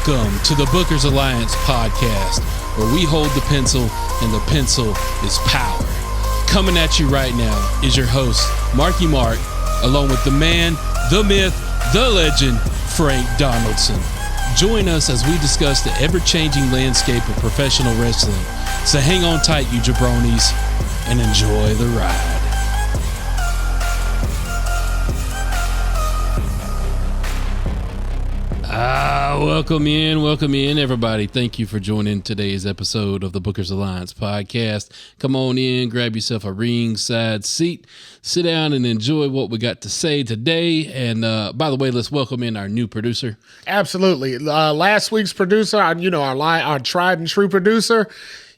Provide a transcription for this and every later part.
Welcome to the Bookers Alliance podcast, where we hold the pencil and the pencil is power. Coming at you right now is your host, Marky Mark, along with the man, the myth, the legend, Frank Donaldson. Join us as we discuss the ever-changing landscape of professional wrestling. So hang on tight, you jabronis, and enjoy the ride. Welcome in, everybody. Thank you for joining today's episode of the Bookers Alliance podcast. Come on in, grab yourself a ringside seat, sit down and enjoy what we got to say today. And by the way, let's welcome in our new producer. Absolutely. Last week's producer, our tried and true producer,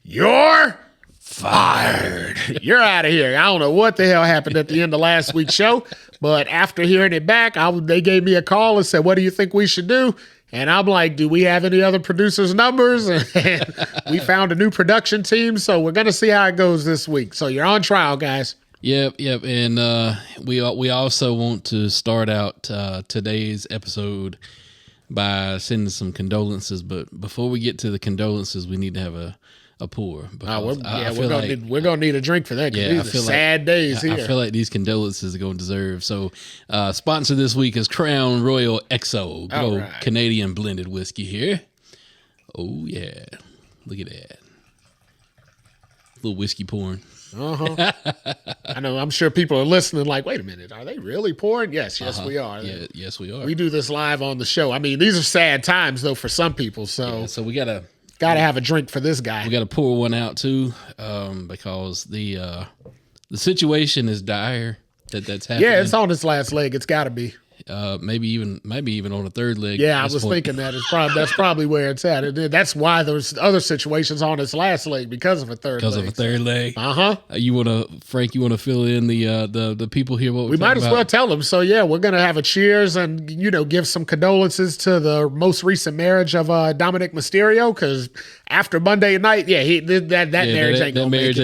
you're fired. You're out of here. I don't know what the hell happened at the end of last week's show, but after hearing it back, they gave me a call and said, what do you think we should do? And I'm like, do we have any other producers' numbers? And we found a new production team, so we're going to see how it goes this week. So you're on trial, guys. Yep. And we also want to start out today's episode by sending some condolences. But before we get to the condolences, we need to have a pour. We're gonna need a drink for that. Yeah, these are sad days here. I feel like these condolences are going to deserve. So, sponsor this week is Crown Royal XO, good old Canadian blended whiskey here. Oh yeah, look at that, little whiskey pouring. I know. I'm sure people are listening. Like, wait a minute, are they really pouring? Yes, we are. Yeah, yes, we are. We do this live on the show. I mean, these are sad times though for some people. So we gotta have a drink for this guy. We got to pour one out too, because the situation is dire. That's happening. Yeah, it's on its last leg. It's got to be. Maybe even on a third leg. Yeah, I was thinking that's probably where it's at. That's why there's other situations on its last leg because of a third leg. Because of a third leg. Frank, you want to fill in the people here? What we might as well tell them. So yeah, we're gonna have a cheers and give some condolences to the most recent marriage of Dominic Mysterio, because after Monday night, that marriage ain't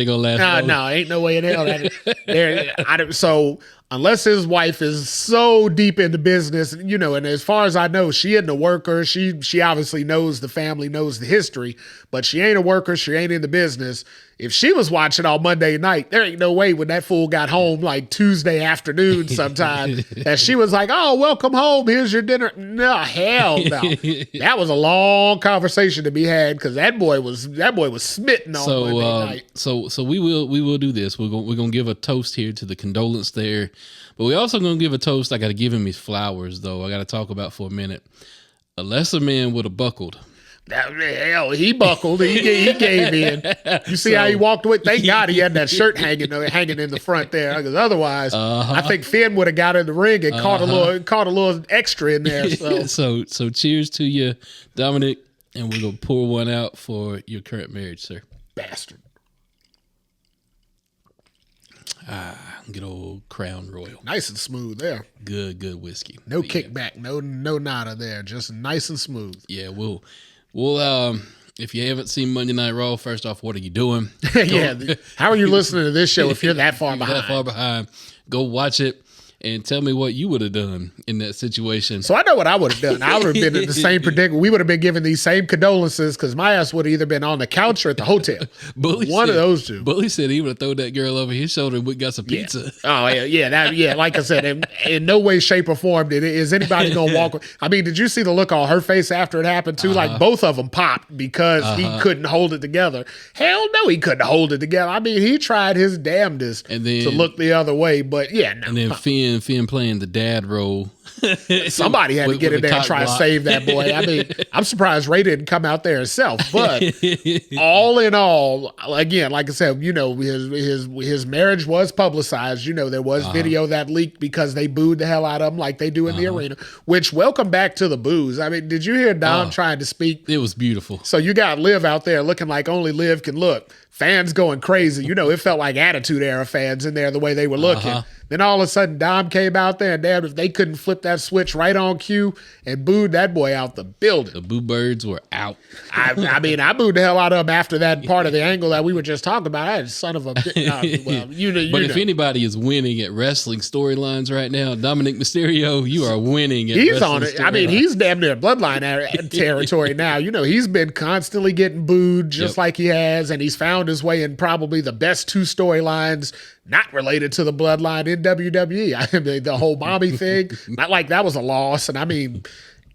gonna last. No, ain't no way in hell. So unless his wife is so deep into business, and as far as I know, she isn't a worker. She obviously knows the family, knows the history, but she ain't a worker. She ain't in the business. If she was watching on Monday night, there ain't no way when that fool got home like Tuesday afternoon sometime that she was like, oh, welcome home. Here's your dinner. No, hell no. That was a long conversation to be had because that boy was smitten on Monday night. So we will do this. We're gonna give a toast here to the condolence there, but we also gonna give a toast. I got to give him his flowers though. I got to talk about for a minute. A lesser man would have buckled. Hell, he buckled. He gave in. You see how he walked away? Thank God he had that shirt hanging in the front there, because otherwise, I think Finn would have got in the ring and caught a little extra in there. So cheers to you, Dominic, and we're gonna pour one out for your current marriage, sir. Bastard. Good old Crown Royal. Nice and smooth there. Good whiskey. No kickback, no nada there. Just nice and smooth. Yeah, we'll if you haven't seen Monday Night Raw, first off, what are you doing? How are you listening to this show if you're that far behind? Go watch it and tell me what you would have done in that situation. So I know what I would have done. I would have been in the same predicament. We would have been given these same condolences because my ass would have either been on the couch or at the hotel. One of those two. Bully said he would have thrown that girl over his shoulder and we got some pizza. Oh, yeah. Like I said, in no way, shape, or form is anybody going to walk. I mean, did you see the look on her face after it happened too? Like both of them popped because he couldn't hold it together. Hell no, he couldn't hold it together. I mean, he tried his damnedest to look the other way, but no. And then Finn playing the dad role. Somebody had to get in there and try to save that boy. I mean, I'm surprised Ray didn't come out there herself. But all in all, again, like I said, his marriage was publicized. There was video that leaked because they booed the hell out of him like they do in the arena, which welcome back to the boos. I mean, did you hear Dom trying to speak? It was beautiful. So you got Liv out there looking like only Liv can look. Fans going crazy. It felt like Attitude Era fans in there the way they were looking. Then all of a sudden, Dom came out there, and damn, if they couldn't flip flipped that switch right on cue and booed that boy out the building. The boo birds were out. I mean, I booed the hell out of him after that part of the angle that we were just talking about. I had son of a bitch. Well, you know. But if anybody is winning at wrestling storylines right now, Dominic Mysterio, you are winning at he's on it. I mean, he's damn near bloodline territory now. You know, he's been constantly getting booed just like he has, and he's found his way in probably the best 2 storylines not related to the bloodline in WWE. I mean, the whole Bobby thing, not like that was a loss. And I mean,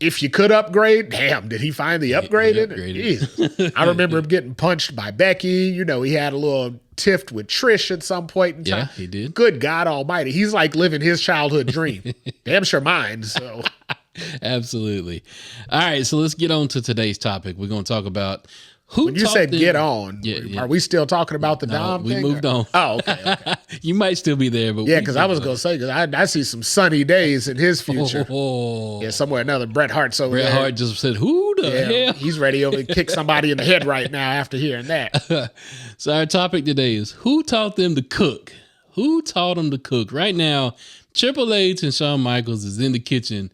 if you could upgrade, damn, did he finally upgrade it? I remember him getting punched by Becky. You know, he had a little tiff with Trish at some point in time. Yeah, he did. Good God almighty. He's like living his childhood dream. Damn sure mine, so. Absolutely. All right, so let's get on to today's topic. We're going to talk about when you said get on, are we still talking about the Dom thing? We moved on. Oh, okay. You might still be there, but because I was going to say, because I see some sunny days in his future. Yeah, somewhere another Bret Hart's over there. Bret Hart just said, who the hell? He's ready to kick somebody in the head right now after hearing that. So our topic today is who taught them to cook? Who taught them to cook? Right now, Triple H and Shawn Michaels is in the kitchen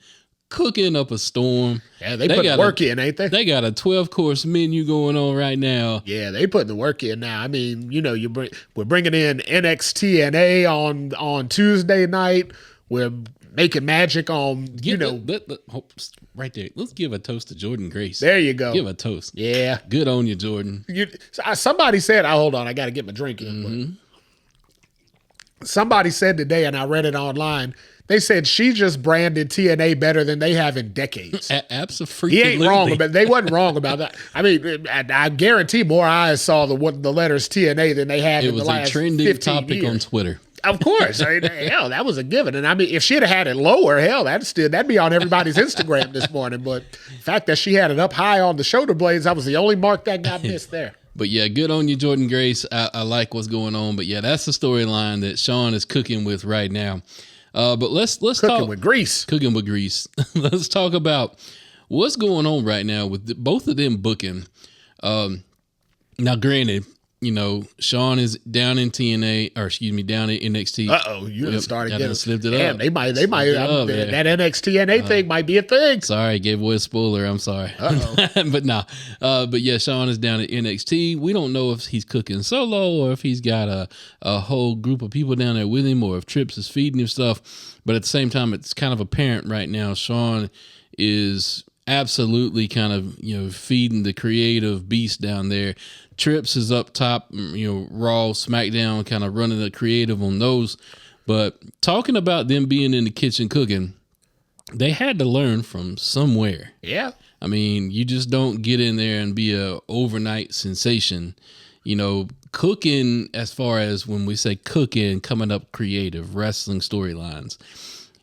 cooking up a storm. Yeah, they put the work in, ain't they? They got a 12-course menu going on right now. Yeah, they putting the work in now. I mean, you know, we're bringing in NXT on Tuesday night. We're making magic on, right there. Let's give a toast to Jordan Grace. There you go. Give a toast. Yeah. Good on you, Jordan. Somebody said, hold on, I got to get my drink in. Mm-hmm. Somebody said today, and I read it online, they said she just branded TNA better than they have in decades. Absolutely. He ain't wrong about they wasn't wrong about that. I mean, I guarantee more eyes saw the letters TNA than they have in the last 15 years. It was a trending topic on Twitter. Of course. I mean, hell, that was a given. And I mean, if she'd have had it lower, hell, that'd be on everybody's Instagram this morning. But the fact that she had it up high on the shoulder blades, that was the only mark that got missed there. But yeah, good on you, Jordan Grace. I like what's going on. But yeah, that's the storyline that Shawn is cooking with right now. But let's cooking with grease. Cooking with grease. Let's talk about what's going on right now with both of them booking. Now, granted, you know, Shawn is down in TNA, down in NXT. You started getting slipped it up. They might. That NXT thing might be a thing. Sorry, gave away a spoiler. I'm sorry. But yeah, Shawn is down at NXT. We don't know if he's cooking solo or if he's got a whole group of people down there with him, or if Trips is feeding him stuff. But at the same time, it's kind of apparent right now Shawn is absolutely kind of, you know, feeding the creative beast down there. Trips is up top, you know, Raw, SmackDown, kind of running the creative on those. But talking about them being in the kitchen cooking, they had to learn from somewhere. Yeah. I mean, you just don't get in there and be a overnight sensation. You know, cooking, as far as when we say cooking, coming up creative, wrestling storylines.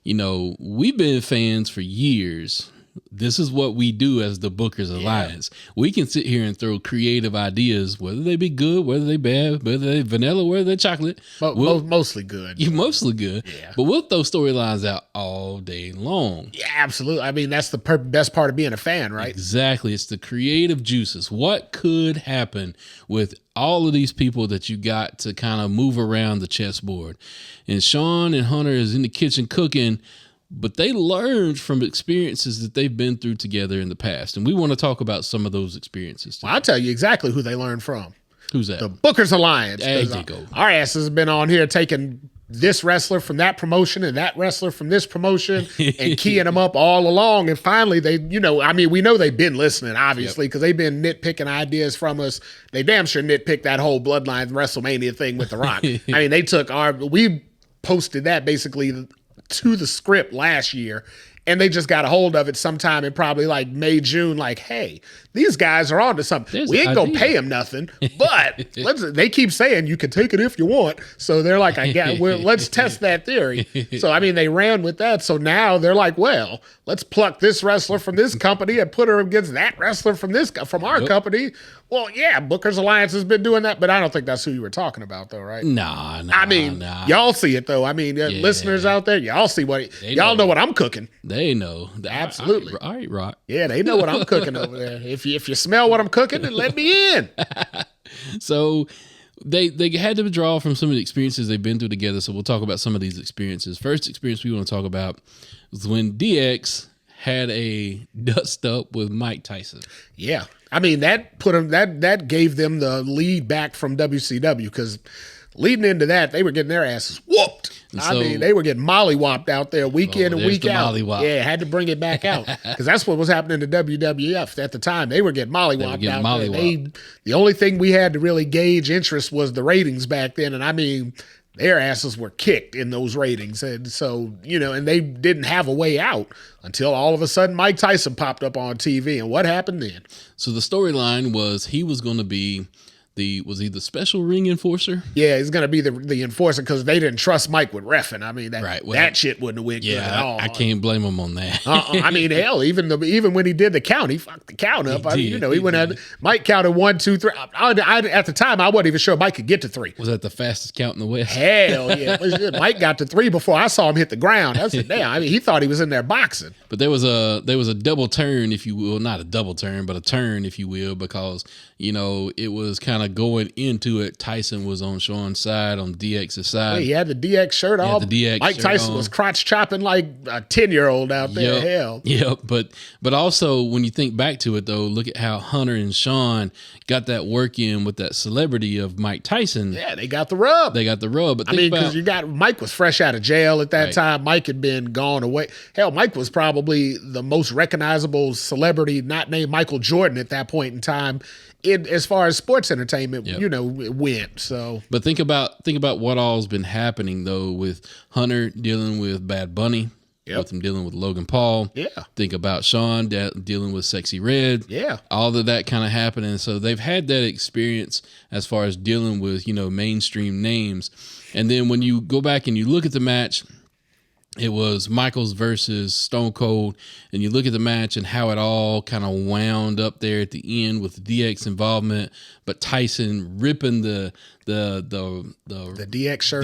You know, we've been fans for years. This is what we do as the Bookers Alliance. We can sit here and throw creative ideas, whether they be good, whether they bad, whether they vanilla, whether they chocolate. Mostly good. Mostly good. Yeah. But we'll throw storylines out all day long. Yeah, absolutely. I mean, that's the best part of being a fan, right? Exactly. It's the creative juices. What could happen with all of these people that you got to kind of move around the chessboard? And Shawn and Hunter is in the kitchen cooking, but they learned from experiences that they've been through together in the past. And we want to talk about some of those experiences today. Well, I'll tell you exactly who they learned from. Who's that? The Bookers Alliance. There you go. Our asses have been on here taking this wrestler from that promotion and that wrestler from this promotion and keying them up all along. And finally, we know they've been listening, obviously, because they've been nitpicking ideas from us. They damn sure nitpicked that whole Bloodline WrestleMania thing with The Rock. I mean, we posted that basically to the script last year, and they just got a hold of it sometime in probably like May, June, like, hey, these guys are on to something. We ain't gonna pay them nothing, but they keep saying you can take it if you want. So they're like, let's test that theory. So, I mean, they ran with that. So now they're like, well, let's pluck this wrestler from this company and put her against that wrestler from our company. Well, yeah, Booker's Alliance has been doing that, but I don't think that's who you were talking about, though, right? Nah. I mean, y'all see it, though. I mean, listeners out there, y'all see y'all know what I'm cooking. They know. Absolutely. All right, Rock. Yeah, they know what I'm cooking over there. If you smell what I'm cooking, then let me in. So they had to draw from some of the experiences they've been through together. So we'll talk about some of these experiences. First experience we want to talk about was when DX had a dust up with Mike Tyson. Yeah. I mean, that put them, that gave them the lead back from WCW, because leading into that, they were getting their asses whooped. I mean, they were getting mollywopped out there week in and week out. Yeah, had to bring it back out, because that's what was happening to WWF at the time. They were getting mollywopped out there. The only thing we had to really gauge interest was the ratings back then, and I mean, their asses were kicked in those ratings. And so, and they didn't have a way out until all of a sudden Mike Tyson popped up on TV. And what happened then? So the storyline was he was going to be was he the special ring enforcer? Yeah, he's going to be the enforcer, because they didn't trust Mike with reffing. I mean, that shit wouldn't have went good at all. I can't blame him on that. I mean, hell, even when he did the count, he fucked the count up. Mike counted 1, 2, 3. At the time, I wasn't even sure Mike could get to 3. Was that the fastest count in the West? Hell yeah. Mike got to 3 before I saw him hit the ground. I said, damn, I mean, he thought he was in there boxing. But there was a double turn, if you will. Not a double turn, but a turn, if you will, because, it was kind of going into it. Tyson was on Shawn's side, on DX's side. He had the DX shirt on. Mike Tyson was crotch chopping like a 10-year-old out there. Hell. Yep. But also, when you think back to it, though, look at how Hunter and Shawn got that work in with that celebrity of Mike Tyson. Yeah, they got the rub. But because Mike was fresh out of jail at that time. Mike had been gone away. Hell, Mike was probably the most recognizable celebrity not named Michael Jordan at that point in time, as far as sports entertainment, went. So, but think about what all's been happening though, with Hunter dealing with Bad Bunny, with him dealing with Logan Paul. Yeah. Think about Shawn dealing with Sexy Red. Yeah. All of that kind of happening. So they've had that experience as far as dealing with mainstream names. And then when you go back and you look at the match, it was Michaels versus Stone Cold, and you look at the match and how it all kind of wound up there at the end with the DX involvement, but Tyson ripping the DX shirt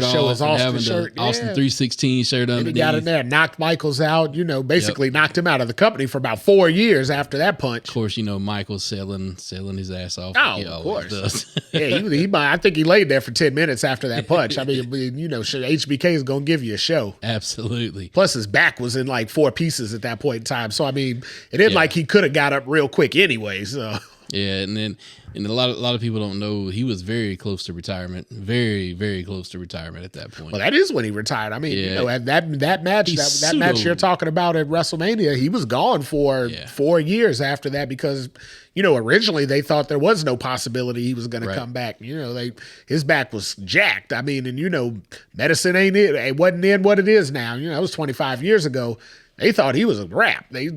off, and having the Austin 316 shirt underneath. And he got in there, knocked Michaels out, basically knocked him out of the company for about 4 years after that punch. Of course, Michael's selling his ass off. Oh, of course. Yeah, I think he laid there for 10 minutes after that punch. I mean, HBK is going to give you a show. Absolutely. Plus, his back was in like 4 pieces at that point in time. So, I mean, it isn't like he could have got up real quick anyway. So. Yeah, and a lot of people don't know he was very close to retirement, very, very close to retirement at that point. Well, that is when he retired. I mean, at that match, that match you're talking about at WrestleMania, he was gone for 4 years after that, because originally they thought there was no possibility he was going to come back. His back was jacked. I mean, and medicine ain't it. It wasn't in what it is now. It was 25 years ago. They thought he was a wrap. They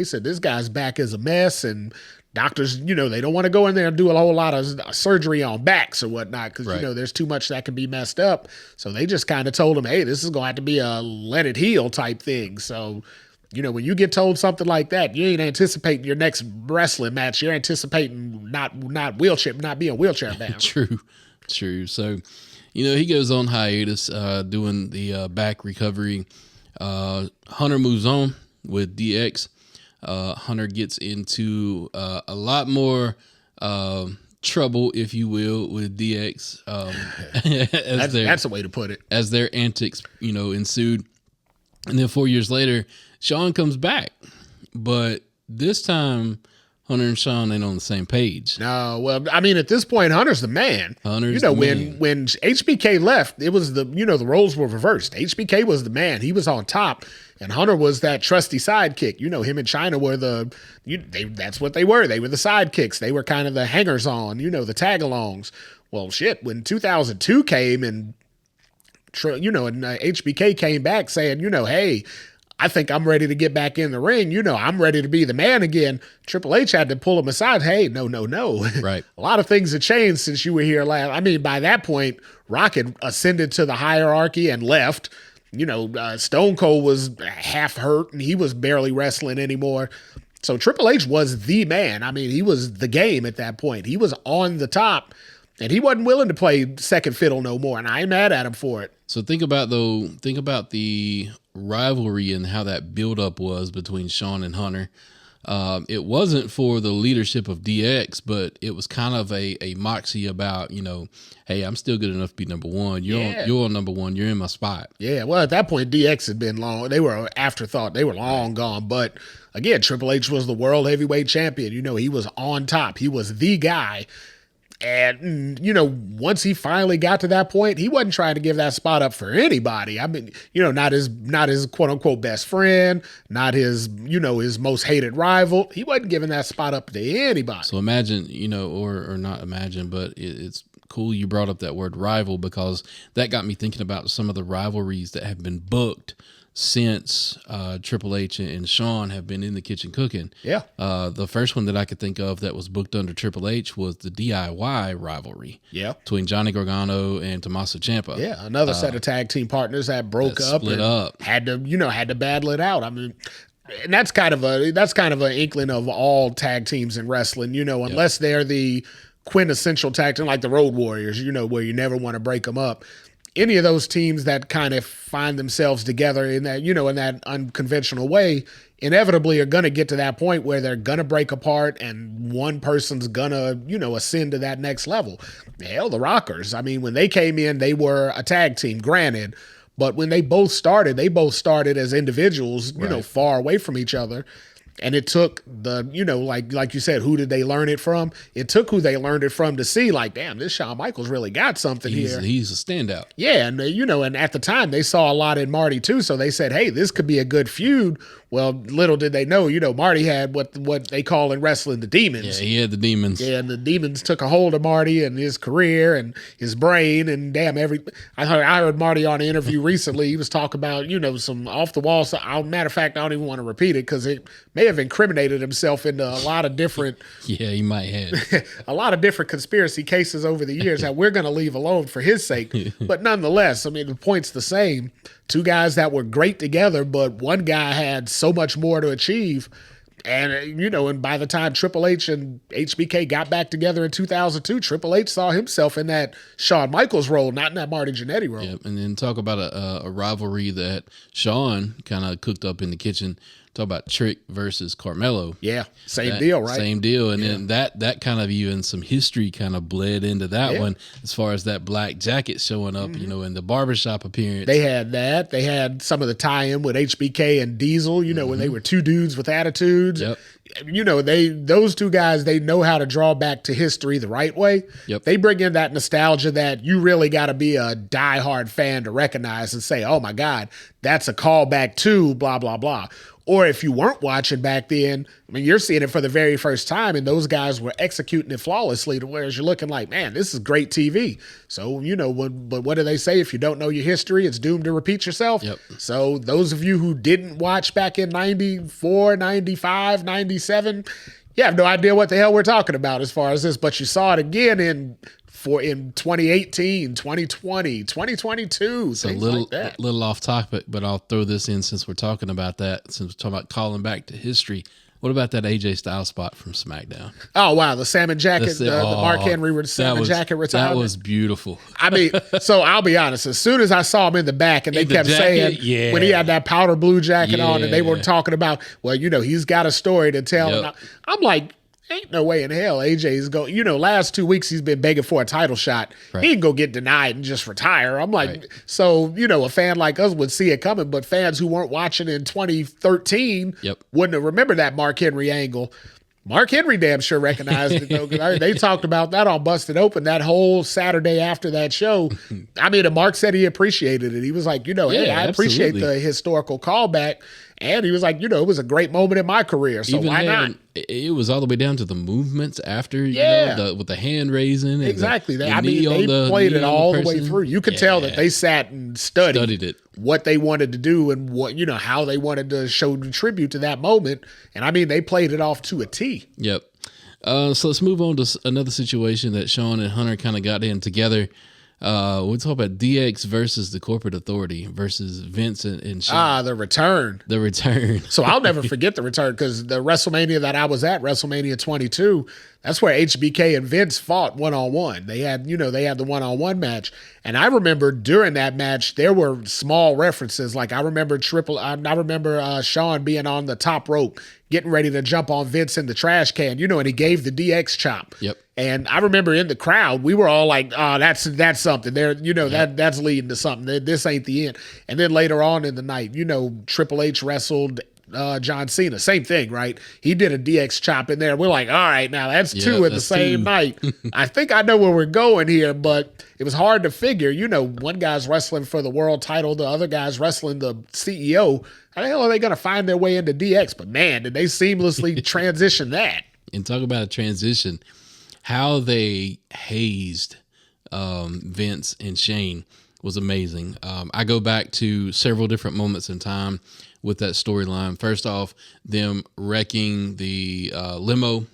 said this guy's back is a mess, and doctors, they don't want to go in there and do a whole lot of surgery on backs or whatnot, because, there's too much that can be messed up. So they just kind of told him, hey, this is going to have to be a let it heal type thing. So, when you get told something like that, you ain't anticipating your next wrestling match. You're anticipating not being wheelchair bound. True. So, he goes on hiatus doing the back recovery. Hunter moves on with DX. Hunter gets into a lot more trouble, if you will, with DX. That's a way to put it. As their antics, ensued. And then 4 years later, Shawn comes back. But this time, Hunter and Shawn ain't on the same page. No, well, I mean, at this point, Hunter's the man. When HBK left, it was the roles were reversed. HBK was the man. He was on top. And Hunter was that trusty sidekick. Him and China were that's what they were. They were the sidekicks. They were kind of the hangers on, the tag-alongs. Well, shit, when 2002 came and HBK came back saying, hey, I think I'm ready to get back in the ring. I'm ready to be the man again. Triple H had to pull him aside. Hey, no. Right. A lot of things have changed since you were here last. I mean, by that point, Rock had ascended to the hierarchy and left. Stone Cold was half hurt and he was barely wrestling anymore. So Triple H was the man. I mean, he was the game at that point. He was on the top, and he wasn't willing to play second fiddle no more, and I ain't mad at him for it. So think about the rivalry and how that buildup was between Shawn and Hunter. It wasn't for the leadership of DX, but it was kind of a moxie about, hey, I'm still good enough to be number one. You're on number one. You're in my spot. Yeah, well, at that point, DX had been long. They were an afterthought. They were long gone. But again, Triple H was the world heavyweight champion. He was on top. He was the guy. And, once he finally got to that point, he wasn't trying to give that spot up for anybody. I mean, not his quote unquote best friend, not his, his most hated rival. He wasn't giving that spot up to anybody. So imagine, or not imagine, but it's cool you brought up that word rival, because that got me thinking about some of the rivalries that have been booked since Triple H and Shawn have been in the kitchen cooking. Yeah. The first one that I could think of that was booked under Triple H was the DIY rivalry. Yeah. Between Johnny Gargano and Tommaso Ciampa. Yeah. Another set of tag team partners that broke up. Split up. Had to battle it out. I mean, and that's kind of an inkling of all tag teams in wrestling, unless they're the quintessential tag team like the Road Warriors, where you never want to break them up. Any of those teams that kind of find themselves together in that, in that unconventional way, inevitably are going to get to that point where they're going to break apart and one person's going to, ascend to that next level. Hell, the Rockers. I mean, when they came in, they were a tag team, granted, but when they both started as individuals, far away from each other. And it took like you said, who did they learn it from? It took who they learned it from to see, like, damn, this Shawn Michaels really got something here. He's a standout. Yeah, and and at the time they saw a lot in Marty too, so they said, hey, this could be a good feud. Well, little did they know, Marty had what they call in wrestling the demons. Yeah, he had the demons. Yeah, and the demons took a hold of Marty and his career and his brain, and damn, I heard Marty on an interview recently. He was talking about, some off the wall. So, matter of fact, I don't even want to repeat it because it may have incriminated himself into a lot of different. Yeah, he might have a lot of different conspiracy cases over the years that we're going to leave alone for his sake. But nonetheless, I mean, the point's the same. Two guys that were great together, but one guy had so much more to achieve. And, and by the time Triple H and HBK got back together in 2002, Triple H saw himself in that Shawn Michaels role, not in that Marty Jannetty role. Yep, and then talk about a rivalry that Shawn kind of cooked up in the kitchen. Talk about Trick versus Carmelo. Yeah, same deal, right? Same deal. And then that kind of even some history kind of bled into that one as far as that black jacket showing up, in the barbershop appearance. They had that. They had some of the tie-in with HBK and Diesel, when they were two dudes with attitudes. Yep. Those two guys, they know how to draw back to history the right way. Yep. They bring in that nostalgia that you really got to be a diehard fan to recognize and say, oh my God, that's a callback to blah, blah, blah. Or if you weren't watching back then, I mean, you're seeing it for the very first time, and those guys were executing it flawlessly to whereas you're looking like, man, this is great TV. So, but what do they say? If you don't know your history, it's doomed to repeat yourself. Yep. So those of you who didn't watch back in 94, 95, 97, you have no idea what the hell we're talking about as far as this, but you saw it again in 2018, 2020, 2022, so a little off topic, but I'll throw this in since we're talking about that, since we're talking about calling back to history. What about that AJ Styles spot from SmackDown? Oh, wow. The salmon jacket, the Mark Henry salmon jacket retirement. That was beautiful. I mean, so I'll be honest. As soon as I saw him in the back and they kept saying when he had that powder blue jacket on and they were talking about, well, he's got a story to tell. Yep. And I'm like, ain't no way in hell AJ's going. Last 2 weeks he's been begging for a title shot. Right. He can go get denied and just retire. I'm like, So, a fan like us would see it coming, but fans who weren't watching in 2013 wouldn't have remembered that Mark Henry angle. Mark Henry damn sure recognized it, though, because they talked about that on Busted Open that whole Saturday after that show. I mean, and Mark said he appreciated it. He was like, hey, I appreciate the historical callback. And he was like, it was a great moment in my career, so why not? It was all the way down to the movements after, with the hand raising. Exactly. They played it all the way through. You could tell that they sat and studied it, what they wanted to do and what, how they wanted to show tribute to that moment. And I mean, they played it off to a T. Yep. So let's move on to another situation that Shawn and Hunter kind of got in together. We'll talk about DX versus the corporate authority versus Vince and Shawn. The return. The return. So I'll never forget the return because the WrestleMania that I was at, WrestleMania 22, That's where HBK and Vince fought one-on-one. They had the one-on-one match. And I remember during that match, there were small references. Like I remember Shawn being on the top rope, getting ready to jump on Vince in the trash can, and he gave the DX chop. Yep. And I remember in the crowd, we were all like, "Oh, that's something." There, that's leading to something. This ain't the end. And then later on in the night, Triple H wrestled John Cena. Same thing, right? He did a DX chop in there. We're like, all right, now that's two in the same night. I think I know where we're going here, but it was hard to figure. One guy's wrestling for the world title, the other guy's wrestling the CEO. How the hell are they going to find their way into DX? But man, did they seamlessly transition that? And talk about a transition. How they hazed Vince and Shane was amazing. I go back to several different moments in time with that storyline. First off, them wrecking the limo,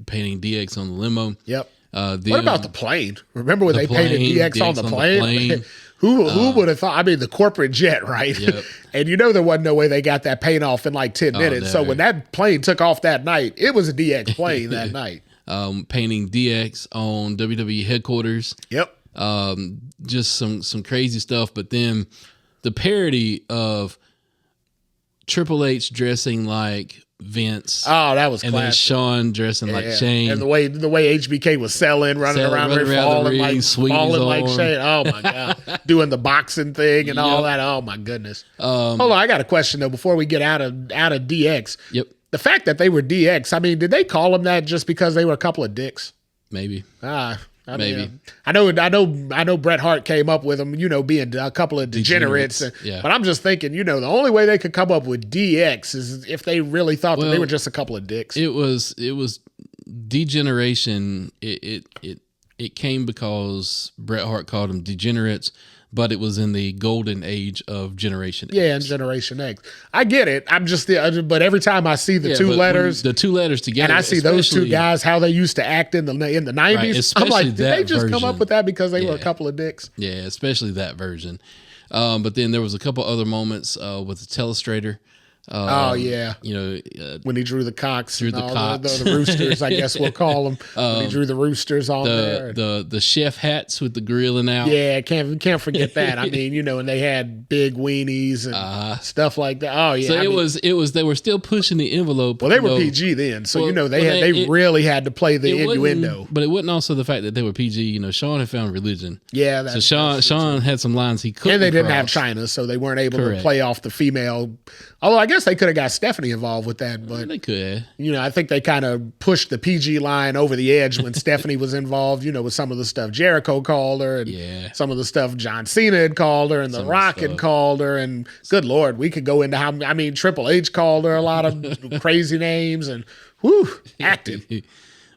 painting DX on the limo. Yep. What about the plane? Remember when they painted DX on the plane? Who would have thought? I mean, the corporate jet, right? Yep. And there wasn't no way they got that paint off in like 10 minutes. Never. So when that plane took off that night, it was a DX plane that night. Painting DX on WWE headquarters. Yep. Just some crazy stuff. But then the parody of Triple H dressing like Vince. Oh, that was and classic. Then Shawn dressing like Shane. And the way HBK was running around there, falling like Shane. Oh my God. Doing the boxing thing and all that. Oh my goodness. Hold on, I got a question though before we get out of DX. Yep. The fact that they were DX, I mean, did they call them that just because they were a couple of dicks? Maybe. Maybe. I know Bret Hart came up with them, being a couple of degenerates. Yeah. But I'm just thinking, the only way they could come up with DX is if they really thought that they were just a couple of dicks. It was degeneration. It came because Bret Hart called them degenerates, but it was in the golden age of Generation X. Yeah, and Generation X. I get it. I'm just but every time I see the two letters together, and I see those two guys how they used to act in the 90s, right, I'm like, did they just come up with that because they were a couple of dicks? Yeah, especially that version. But then there was a couple other moments with the telestrator. When he drew the cocks, the roosters, I guess we'll call them. When he drew the roosters on there, the chef hats with the grilling out. Yeah, can't forget that. I mean, and they had big weenies and stuff like that. Oh yeah, so it was they were still pushing the envelope. Well, they were PG then, so they really had to play the innuendo. But it wasn't also the fact that they were PG. Shawn had found religion. Yeah, so Shawn had some lines he couldn't. And they didn't have China, so they weren't able to play off the female. Although I guess they could have got Stephanie involved with that, but they could. I think they kind of pushed the PG line over the edge when Stephanie was involved. With some of the stuff Jericho called her, and some of the stuff John Cena had called her, and The Rock had called her, and good Lord, we could go into how Triple H called her a lot of crazy names, and acting.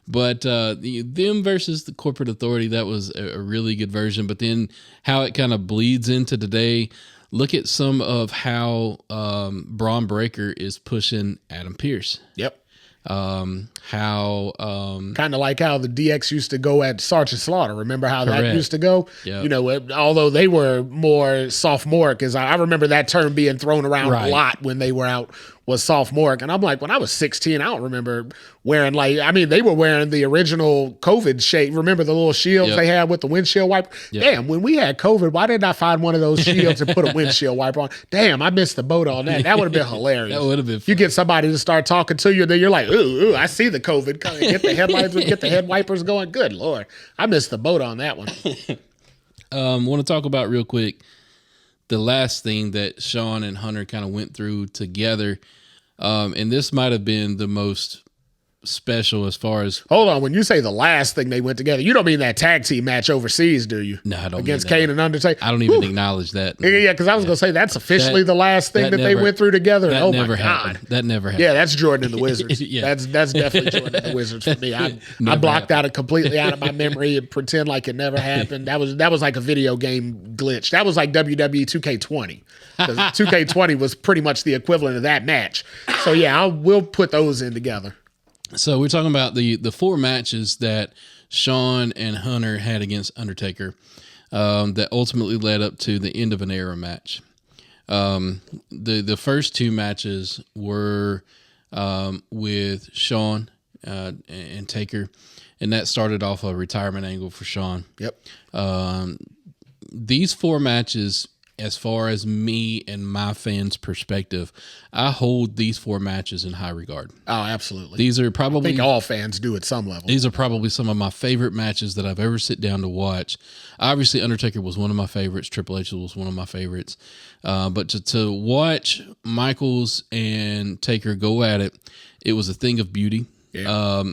But them versus the corporate authority, that was a really good version. But then how it kind of bleeds into today. Look at some of how Braun Breaker is pushing Adam Pearce. Yep. How kind of like how the DX used to go at Sergeant Slaughter. Remember how that used to go? Yep. Although they were more sophomoric, as I remember that term being thrown around a lot when they were out, was sophomoric. And I'm like, when I was 16, I don't remember wearing they were wearing the original COVID shade. Remember the little shields they had with the windshield wiper? Yep. Damn, when we had COVID, why didn't I find one of those shields and put a windshield wiper on? Damn, I missed the boat on that. That would have been hilarious. That would have been fun. You get somebody to start talking to you, and then you're like, ooh, I see the COVID coming. Get the headlights, get the head wipers going. Good Lord, I missed the boat on that one. Want to talk about real quick the last thing that Shawn and Hunter kind of went through together. And this might have been the most special as far as... Hold on. When you say the last thing they went together, you don't mean that tag team match overseas, do you? No, I don't. Against Kane and Undertaker? I don't even acknowledge that. Yeah, because I was going to say that's officially the last thing that they went through together. That oh, never my happened. God. That never happened. Yeah, that's Jordan and the Wizards. Yeah. That's definitely Jordan and the Wizards for me. I blocked out it completely out of my memory and pretend like it never happened. That was like a video game glitch. That was like WWE 2K20. Because 2K20 was pretty much the equivalent of that match. So yeah, we'll put those in together. So we're talking about the 4 matches that Shawn and Hunter had against Undertaker that ultimately led up to the end of an era match. The first 2 matches were with Shawn and Taker, and that started off a retirement angle for Shawn. Yep. These 4 matches, as far as me and my fans' perspective, I hold these 4 matches in high regard. Oh, absolutely. These are probably, I think all fans do at some level. These are probably some of my favorite matches that I've ever sit down to watch. Obviously, Undertaker was one of my favorites. Triple H was one of my favorites. But to watch Michaels and Taker go at it, it was a thing of beauty. Yeah.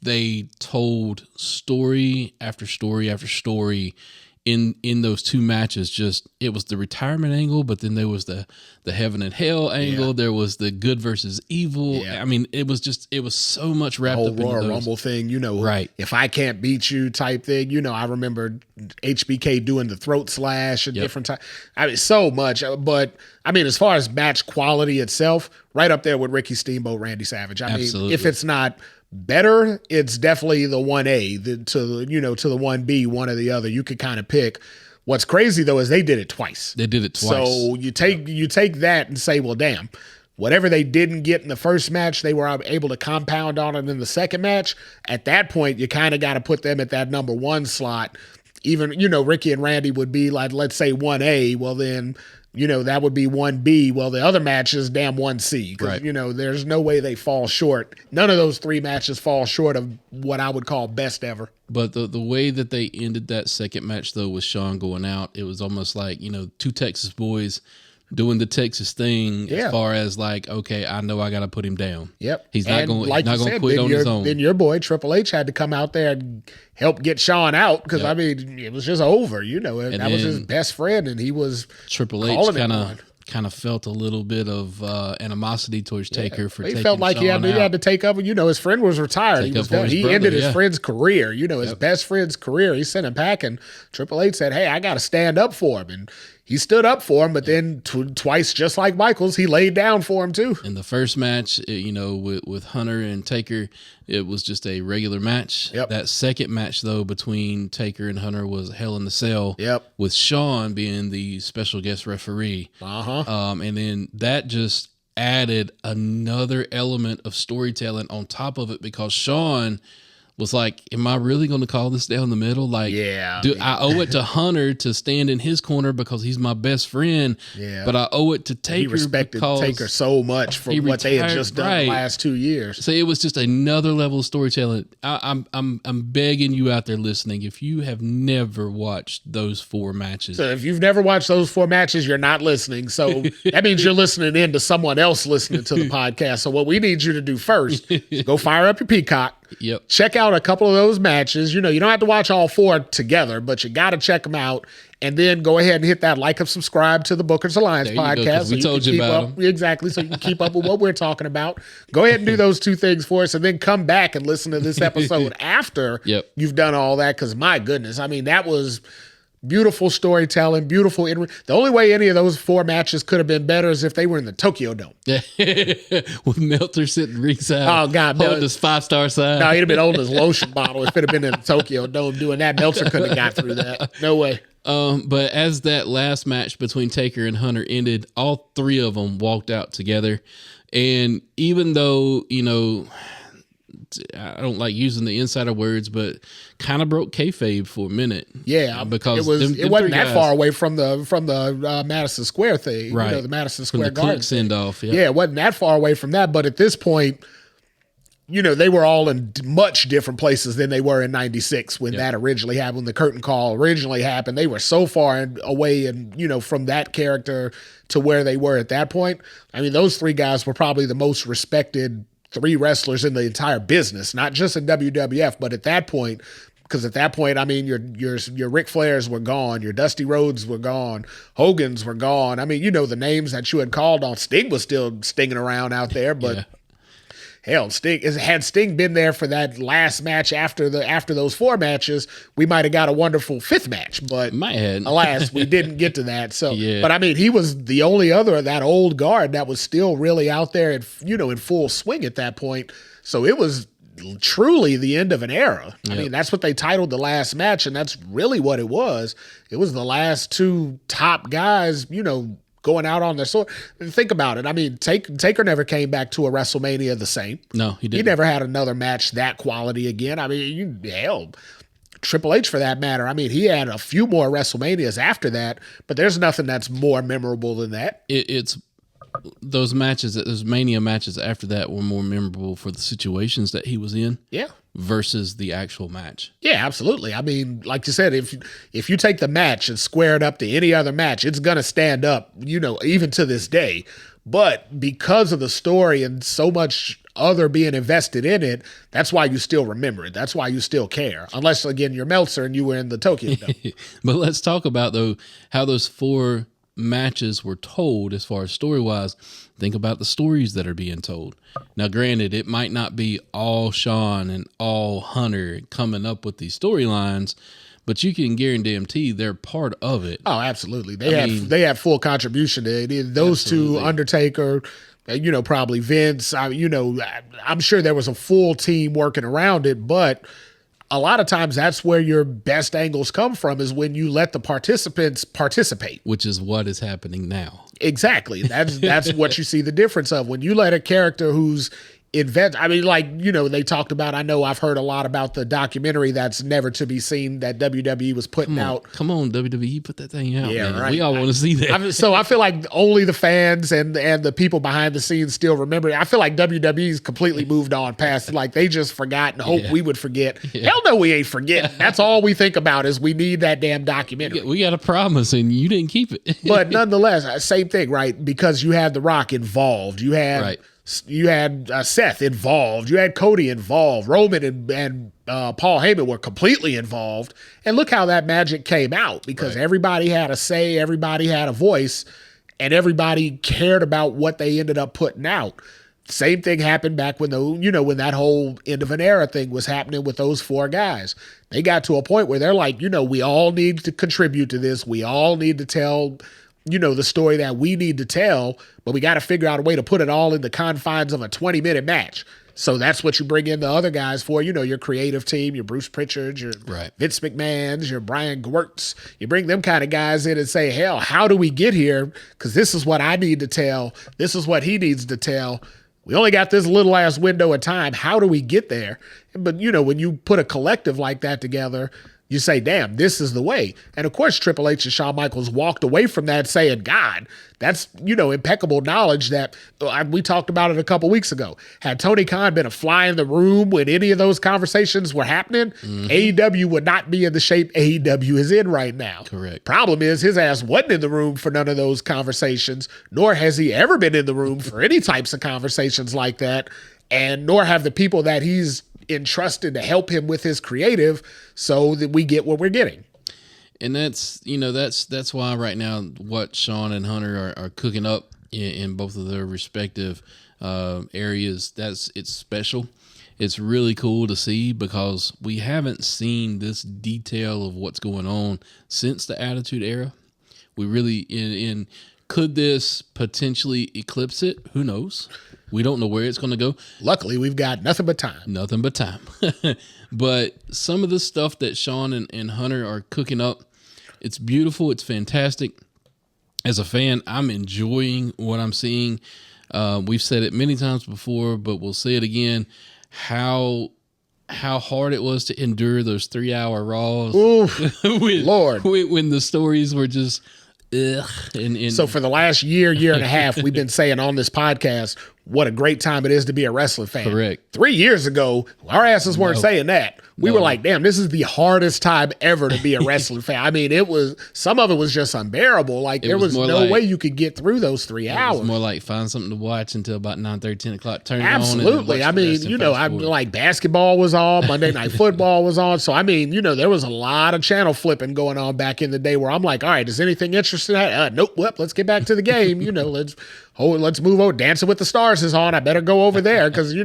They told story after story after story in those 2 matches. Just, it was the retirement angle, but then there was the heaven and hell angle. Yeah. There was the good versus evil. Yeah. I mean, it was so much wrapped up in the Royal Rumble thing, right? If I can't beat you type thing. I remember HBK doing the throat slash and different times. I mean, so much. But I mean, as far as match quality itself, right up there with Ricky Steamboat, Randy Savage. I mean, if it's not better, it's definitely the 1A to the 1B, one or the other. You could kind of pick. What's crazy though is they did it twice. So you take that and say, well, damn, whatever they didn't get in the first match, they were able to compound on it in the second match. At that point, you kind of got to put them at that number 1 slot. Even, Ricky and Randy would be like, let's say 1A. Well, then, that would be 1B. Well, the other match is damn 1C. Because, right. There's no way they fall short. None of those 3 matches fall short of what I would call best ever. But the way that they ended that second match, though, with Shawn going out, it was almost like, 2 Texas boys doing the Texas thing. Yeah. As far as like, okay, I know I got to put him down. Yep. He's not going to quit on his own. Then your boy Triple H had to come out there and help get Shawn out because, I mean, it was just over. That was his best friend, and he was Triple H kind of felt a little bit of animosity towards Taker for taking felt like Shawn he had to take up. His friend was retired. He ended his friend's career. His best friend's career. He sent him packing. Triple H said, "Hey, I got to stand up for him," and he stood up for him. But then twice, just like Michaels, he laid down for him too. In the first match, with Hunter and Taker, it was just a regular match. Yep. That second match, though, between Taker and Hunter was Hell in the Cell. Yep. With Shawn being the special guest referee. And then that just added another element of storytelling on top of it because Shawn was like, am I really going to call this down the middle? Like, I owe it to Hunter to stand in his corner because he's my best friend. Yeah. But I owe it to Taker. He respected Taker so much for what they had just done the last 2 years. So it was just another level of storytelling. I'm begging you out there listening, if you have never watched those 4 matches. So if you've never watched those 4 matches, you're not listening. So that means you're listening in to someone else listening to the podcast. So what we need you to do first is go fire up your Peacock. Yep. Check out a couple of those matches. You don't have to watch all 4 together, but you got to check them out. And then go ahead and hit that like and subscribe to the Bookers Alliance podcast. We told you about them. Exactly. So you can keep up with what we're talking about. Go ahead and do those 2 things for us and then come back and listen to this episode after you've done all that. Because my goodness, I mean, that was beautiful storytelling, beautiful. The only way any of those 4 matches could have been better is if they were in the Tokyo Dome. With Meltzer sitting ringside. Oh, God. Holding his 5-star sign. No, he'd have been holding his lotion bottle if it had been in the Tokyo Dome doing that. Meltzer couldn't have got through that. No way. But as that last match between Taker and Hunter ended, all 3 of them walked out together. And even though, I don't like using the insider words, but kind of broke kayfabe for a minute. Yeah, because it wasn't that far away from the Madison Square thing, right? The Madison Square Garden. From the send off. Yeah, it wasn't that far away from that. But at this point, they were all in much different places than they were in '96 when that originally happened. When the curtain call originally happened, they were so far away and from that character to where they were at that point. I mean, those 3 guys were probably the most respected 3 wrestlers in the entire business, not just in WWF, but at that point, because at that point, I mean, your Ric Flairs were gone, your Dusty Rhodes were gone, Hogan's were gone. I mean, the names that you had called on. Sting was still stinging around out there, but hell, had Sting been there for that last match after those 4 matches, we might have got a wonderful 5th match. But alas, we didn't get to that. So, but I mean, he was the only other of that old guard that was still really out there, in full swing at that point. So it was truly the end of an era. I mean, that's what they titled the last match, and that's really what it was. It was the last 2 top guys, going out on their sword. Think about it. I mean, Taker never came back to a WrestleMania the same. No, he didn't. He never had another match that quality again. I mean, hell, Triple H for that matter. I mean, he had a few more WrestleManias after that, but there's nothing that's more memorable than that. It's those matches, those Mania matches after that were more memorable for the situations that he was in. Yeah. Versus the actual match. Yeah, absolutely. I mean, like you said, if you take the match and square it up to any other match, it's going to stand up, even to this day. But because of the story and so much other being invested in it, that's why you still remember it. That's why you still care. Unless, again, you're Meltzer and you were in the Tokyo Dome. But let's talk about, though, how those 4 matches were told as far as story-wise. Think about the stories that are being told. Now, granted, it might not be all Shawn and all Hunter coming up with these storylines, but you can guarantee they're part of it. Oh, absolutely. They have full contribution to it. Those absolutely. 2, Undertaker, probably Vince. I'm sure there was a full team working around it, but a lot of times that's where your best angles come from, is when you let the participants participate. Which is what is happening now. Exactly. That's what you see the difference of. When you let a character who's they talked about, I know I've heard a lot about the documentary that's never to be seen that WWE was putting out. Come on, WWE, put that thing out. Yeah, man. right. We all want to see that. So I feel like only the fans and the people behind the scenes still remember it. I feel like WWE's completely moved on past it. Like they just forgot and hope we would forget. Yeah. Hell no, we ain't forgetting. That's all we think about is we need that damn documentary. We got a promise and you didn't keep it. But nonetheless, same thing, right? Because you had The Rock involved. You had... Right. You had Seth involved. You had Cody involved. Roman and Paul Heyman were completely involved. And look how that magic came out, because everybody had a say, everybody had a voice, and everybody cared about what they ended up putting out. Same thing happened back when when that whole end of an era thing was happening with those 4 guys. They got to a point where they're like, we all need to contribute to this. We all need to tell the story that we need to tell, but we got to figure out a way to put it all in the confines of a 20-minute match. So that's what you bring in the other guys for, your creative team, your Bruce Pritchards, your Vince McMahons, your Brian Gewirtz. You bring them kind of guys in and say, hell, how do we get here? Because this is what I need to tell. This is what he needs to tell. We only got this little ass window of time. How do we get there? But, when you put a collective like that together, you say, damn, this is the way. And of course, Triple H and Shawn Michaels walked away from that saying, God, that's, impeccable knowledge that we talked about it a couple weeks ago. Had Tony Khan been a fly in the room when any of those conversations were happening, AEW would not be in the shape AEW is in right now. Correct. Problem is, his ass wasn't in the room for none of those conversations, nor has he ever been in the room for any types of conversations like that, and nor have the people that he's entrusted to help him with his creative, so that we get what we're getting. And that's why right now what Shawn and Hunter are cooking up in both of their respective areas, it's special. It's really cool to see, because we haven't seen this detail of what's going on since the Attitude Era. We really could this potentially eclipse it? Who knows? We don't know where it's going to go. Luckily, we've got nothing but time. Nothing but time. But some of the stuff that Shawn and Hunter are cooking up, it's beautiful. It's fantastic. As a fan, I'm enjoying what I'm seeing. We've said it many times before, but we'll say it again. How hard it was to endure those 3-hour Raws. Oof, Lord. When the stories were just... Ugh, So for the last year and a half, we've been saying on this podcast what a great time it is to be a wrestling fan. Correct. 3 years ago, our asses weren't saying that. We were like, damn, this is the hardest time ever to be a wrestling fan. I mean, some of it was just unbearable. Like, there was no way you could get through those 3 hours. It was more like find something to watch until about 9:30, 10 o'clock. Turn Absolutely. it on. Absolutely. I mean, I'm like, basketball was on, Monday Night Football was on. So, I mean, there was a lot of channel flipping going on back in the day where I'm like, all right, is anything interesting? Nope. Well, let's get back to the game. Let's move over. Dancing with the Stars is on. I better go over there because,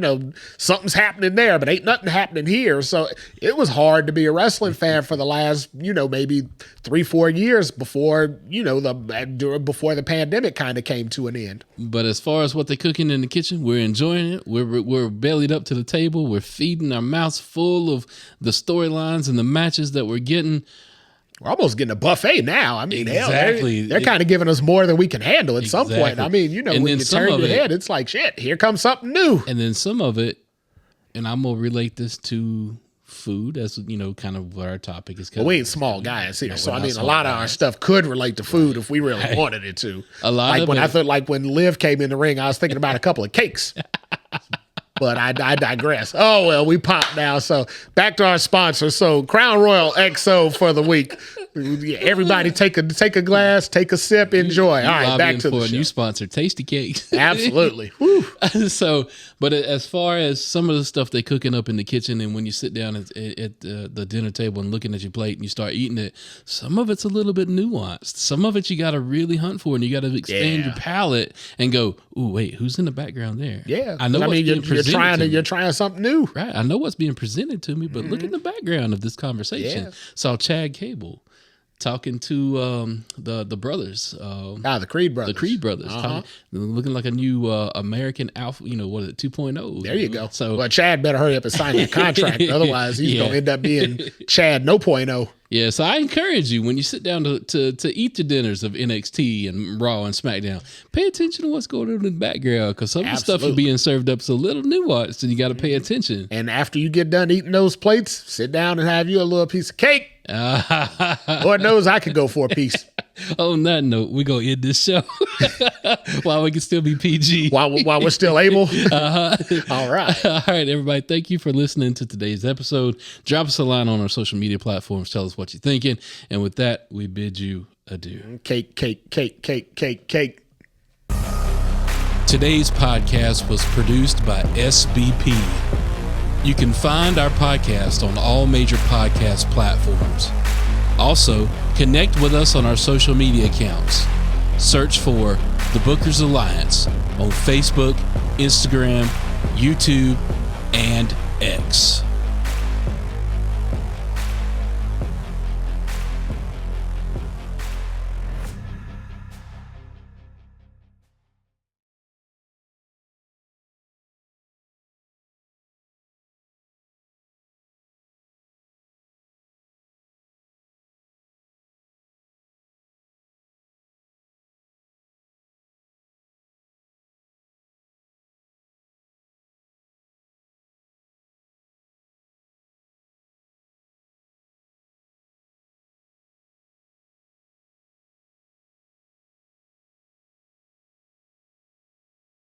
something's happening there, but ain't nothing happening here. So it was hard to be a wrestling fan for the last, maybe 3-4 years before, before the pandemic kind of came to an end. But as far as what they're cooking in the kitchen, we're enjoying it. We're bellied up to the table. We're feeding our mouths full of the storylines and the matches that we're getting. We're almost getting a buffet now. I mean, exactly. Hell, they're kind of giving us more than we can handle at some point. I mean, and when you turn your head, it's like, shit, here comes something new. And then some of it, and I'm going to relate this to food, as kind of what our topic is. We ain't small guys here, so I mean, a lot of our stuff could relate to food if we really wanted it to. A lot of it. When Liv came in the ring, I was thinking about a couple of cakes. But I digress. Oh, well, we popped now. So back to our sponsor. So Crown Royal XO for the week. Everybody take a glass, take a sip, enjoy. All right, back to the show. A new sponsor, Tasty Cakes. Absolutely. So, but as far as some of the stuff they're cooking up in the kitchen, and when you sit down at the dinner table and looking at your plate and you start eating it, some of it's a little bit nuanced. Some of it you got to really hunt for, and you got to expand your palate and go, ooh, wait, who's in the background there? Yeah, I know. You're trying something new, right? I know what's being presented to me, but look at the background of this conversation. Yeah. Saw Chad Cable talking to the brothers. The Creed brothers. The Creed brothers. Looking like a new American Alpha, what is it, 2.0. There you go. So, well, Chad better hurry up and sign that contract. Otherwise, he's going to end up being Chad no point oh. Yeah, so I encourage you, when you sit down to eat your dinners of NXT and Raw and SmackDown, pay attention to what's going on in the background, because some of the stuff is being served up is a little nuanced, and you got to pay attention. And after you get done eating those plates, sit down and have you a little piece of cake. Lord knows I could go for a piece. On that note, we're going to end this show while we can still be PG. While we're still able? All right. All right, everybody. Thank you for listening to today's episode. Drop us a line on our social media platforms. Tell us what you're thinking. And with that, we bid you adieu. Cake. Today's podcast was produced by SBP. You can find our podcast on all major podcast platforms. Also, connect with us on our social media accounts. Search for The Bookers Alliance on Facebook, Instagram, YouTube, and X.